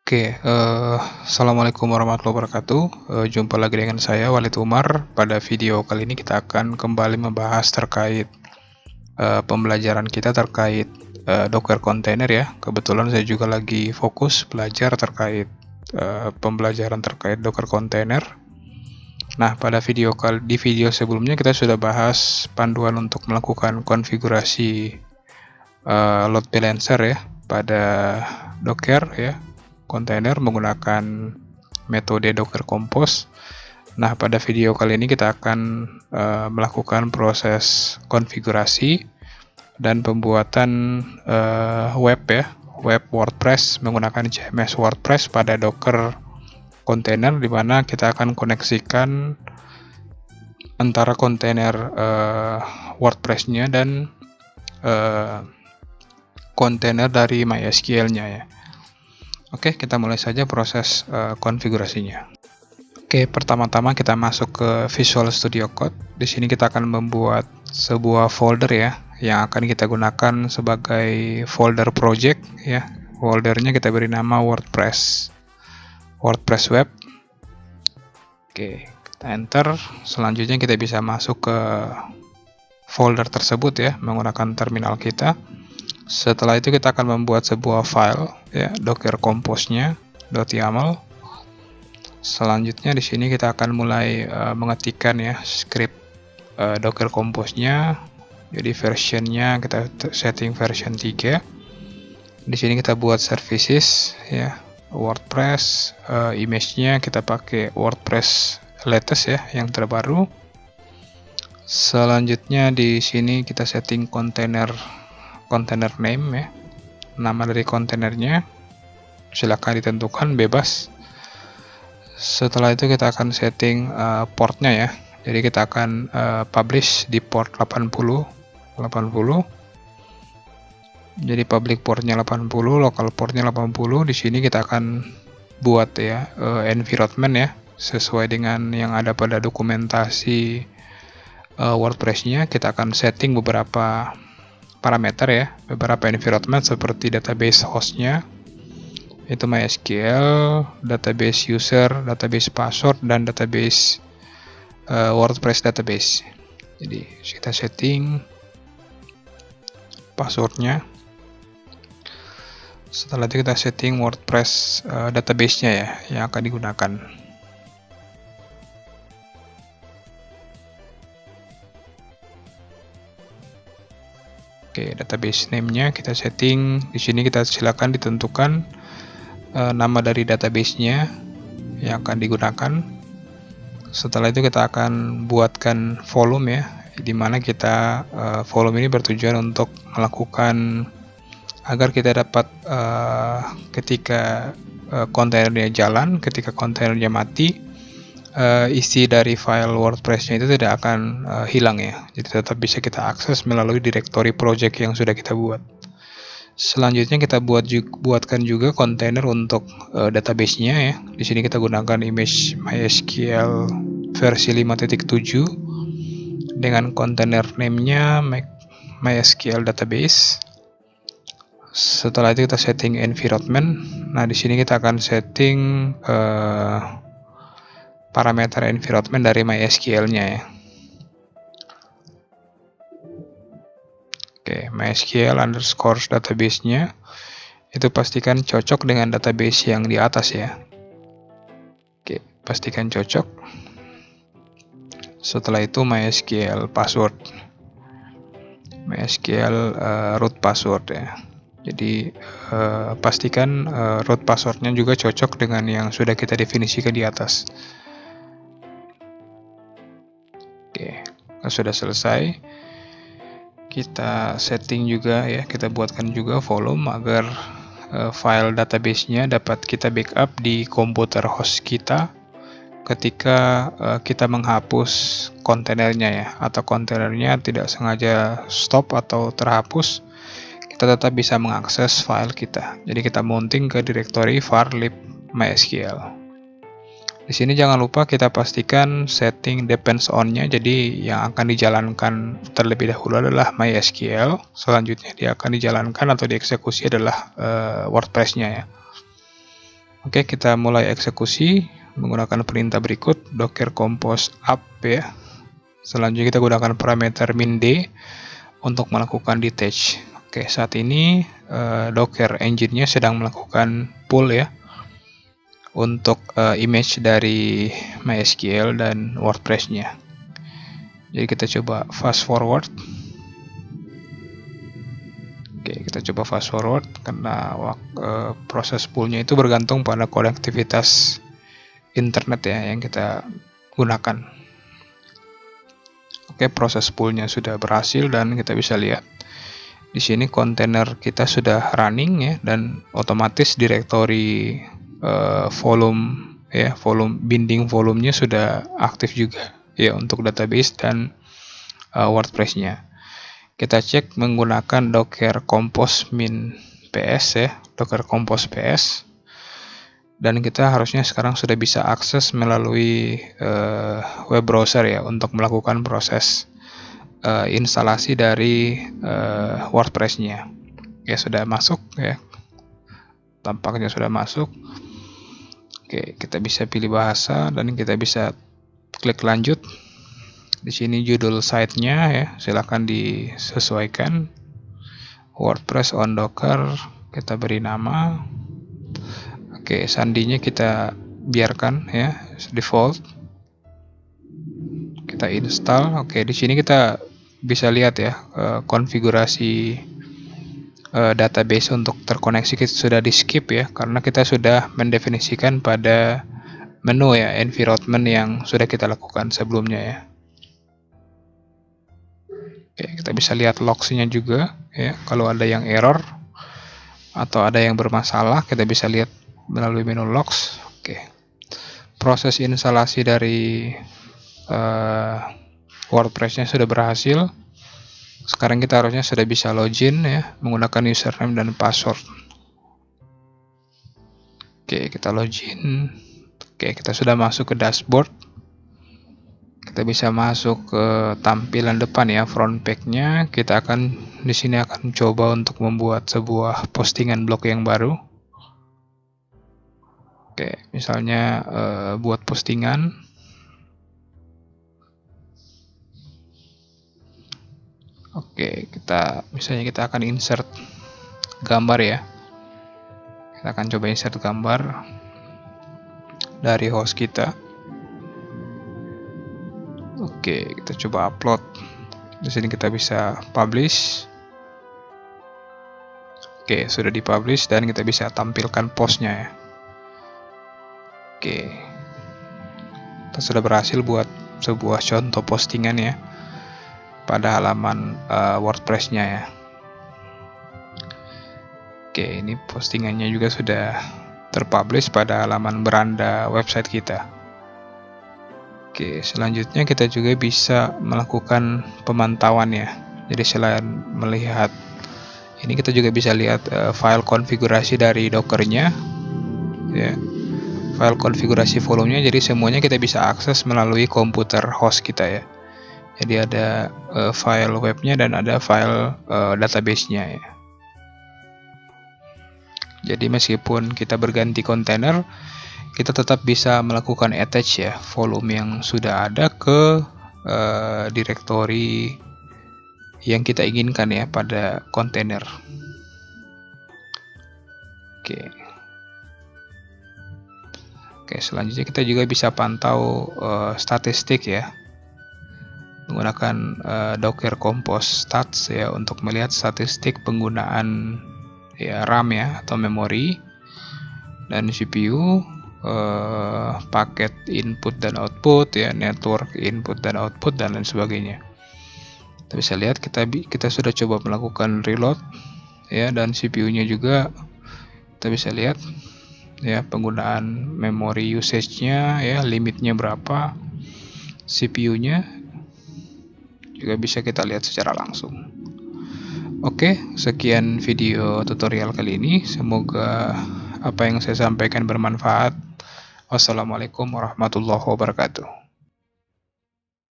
Assalamualaikum warahmatullahi wabarakatuh. Jumpa lagi dengan saya Walid Umar. Pada video kali ini kita akan kembali membahas terkait pembelajaran kita terkait Docker container ya. Kebetulan saya juga lagi fokus belajar terkait pembelajaran terkait Docker container. Nah, di video sebelumnya kita sudah bahas panduan untuk melakukan konfigurasi load balancer ya pada Docker ya container menggunakan metode Docker Compose. Nah, pada video kali ini kita akan melakukan proses konfigurasi dan pembuatan web WordPress menggunakan CMS WordPress pada Docker container, di mana kita akan koneksikan antara kontainer WordPress-nya dan kontainer dari MySQL-nya ya. Oke, kita mulai saja proses konfigurasinya. Oke, pertama-tama kita masuk ke Visual Studio Code. Di sini kita akan membuat sebuah folder ya, yang akan kita gunakan sebagai folder project ya. Foldernya kita beri nama WordPress Web. Oke, kita enter. Selanjutnya kita bisa masuk ke folder tersebut ya, menggunakan terminal kita. Setelah itu kita akan membuat sebuah file ya, Docker Compose-nya .yaml. Selanjutnya di sini kita akan mulai mengetikkan ya script Docker Compose-nya. Jadi versionnya kita setting version 3. Di sini kita buat services ya, WordPress, image-nya kita pakai WordPress latest ya, yang terbaru. Selanjutnya di sini kita setting container name ya, nama dari kontainernya silakan ditentukan bebas. Setelah itu kita akan setting portnya ya, jadi kita akan publish di port 80. Jadi public portnya 80, local portnya 80. Di sini kita akan buat ya environment ya, sesuai dengan yang ada pada dokumentasi WordPress-nya. Kita akan setting beberapa parameter ya, beberapa environment seperti database hostnya itu MySQL, database user, database password, dan database WordPress database. Jadi kita setting passwordnya. Setelah itu kita setting WordPress database-nya ya, yang akan digunakan. Oke, database name-nya kita setting. Di sini kita silakan ditentukan nama dari database-nya yang akan digunakan. Setelah itu kita akan buatkan volume ya, di mana kita volume ini bertujuan untuk melakukan agar kita dapat ketika kontainernya jalan, ketika kontainernya mati, isi dari file WordPress-nya itu tidak akan hilang ya. Jadi tetap bisa kita akses melalui directory project yang sudah kita buat. Selanjutnya kita buatkan juga kontainer untuk database-nya ya. Di sini kita gunakan image MySQL versi 5.7 dengan kontainer name-nya MySQL database. Setelah itu kita setting environment. Nah, di sini kita akan setting parameter environment dari MySQL-nya ya. Oke, MySQL underscore database-nya itu pastikan cocok dengan database yang di atas ya. Oke, pastikan cocok. Setelah itu MySQL password, MySQL root password ya. Jadi pastikan root passwordnya juga cocok dengan yang sudah kita definisikan di atas. Oke, sudah selesai. Kita setting juga ya, kita buatkan juga volume agar file database-nya dapat kita backup di komputer host kita ketika kita menghapus kontainernya ya, atau kontainernya tidak sengaja stop atau terhapus, kita tetap bisa mengakses file kita. Jadi kita mounting ke directory var lib MySQL. Di sini jangan lupa kita pastikan setting depends on-nya, jadi yang akan dijalankan terlebih dahulu adalah MySQL, selanjutnya dia akan dijalankan atau dieksekusi adalah WordPress-nya ya. Oke, kita mulai eksekusi menggunakan perintah berikut, docker compose up ya. Selanjutnya kita gunakan parameter min d untuk melakukan detach. Oke, saat ini Docker engine-nya sedang melakukan pull ya untuk image dari MySQL dan WordPress-nya. Jadi kita coba fast forward. Oke, kita coba fast forward karena proses pull-nya itu bergantung pada konektivitas internet ya yang kita gunakan. Oke, proses pull-nya sudah berhasil dan kita bisa lihat di sini kontainer kita sudah running ya, dan otomatis direktori volume binding volumenya sudah aktif juga ya untuk database dan WordPress-nya. Kita cek menggunakan docker compose min ps ya, docker compose ps, dan kita harusnya sekarang sudah bisa akses melalui web browser ya untuk melakukan proses instalasi dari WordPress-nya. Ya, sudah masuk ya. Tampaknya sudah masuk. Oke, kita bisa pilih bahasa dan kita bisa klik lanjut. Di sini judul site-nya ya, silakan disesuaikan. WordPress on Docker, kita beri nama. Oke, sandinya kita biarkan ya, default. Kita install. Oke, di sini kita bisa lihat ya konfigurasi database untuk terkoneksi kita sudah di skip ya, karena kita sudah mendefinisikan pada menu ya environment yang sudah kita lakukan sebelumnya ya. Oke, kita bisa lihat logs-nya juga ya, kalau ada yang error atau ada yang bermasalah kita bisa lihat melalui menu logs. Oke, proses instalasi dari WordPress-nya sudah berhasil. Sekarang kita harusnya sudah bisa login ya menggunakan username dan password. Oke, kita login. Oke, kita sudah masuk ke dashboard. Kita bisa masuk ke tampilan depan ya, front page-nya. Kita akan di sini akan coba untuk membuat sebuah postingan blog yang baru. Oke, misalnya buat postingan. Oke, misalnya kita akan insert gambar ya. Kita akan coba insert gambar dari host kita. Oke, kita coba upload. Di sini kita bisa publish. Oke, sudah dipublish dan kita bisa tampilkan postnya ya. Oke, kita sudah berhasil buat sebuah contoh postingan ya pada halaman WordPress-nya ya. Oke, ini postingannya juga sudah terpublish pada halaman beranda website kita. Oke, selanjutnya kita juga bisa melakukan pemantauan ya. Jadi selain melihat ini, kita juga bisa lihat file konfigurasi dari Docker-nya ya. File konfigurasi volumenya, jadi semuanya kita bisa akses melalui komputer host kita ya. Jadi ada file webnya dan ada file database-nya ya. Jadi meskipun kita berganti kontainer, kita tetap bisa melakukan attach ya volume yang sudah ada ke direktori yang kita inginkan ya pada kontainer. Oke, selanjutnya kita juga bisa pantau statistik ya menggunakan docker compose stats ya untuk melihat statistik penggunaan ya RAM ya atau memori dan CPU, paket input dan output ya, network input dan output dan lain sebagainya. Kita bisa lihat kita sudah coba melakukan reload ya, dan CPU-nya juga kita bisa lihat ya penggunaan memori usage-nya ya, limitnya berapa, CPU-nya juga bisa kita lihat secara langsung. Oke, sekian video tutorial kali ini. Semoga apa yang saya sampaikan bermanfaat. Wassalamualaikum warahmatullahi wabarakatuh.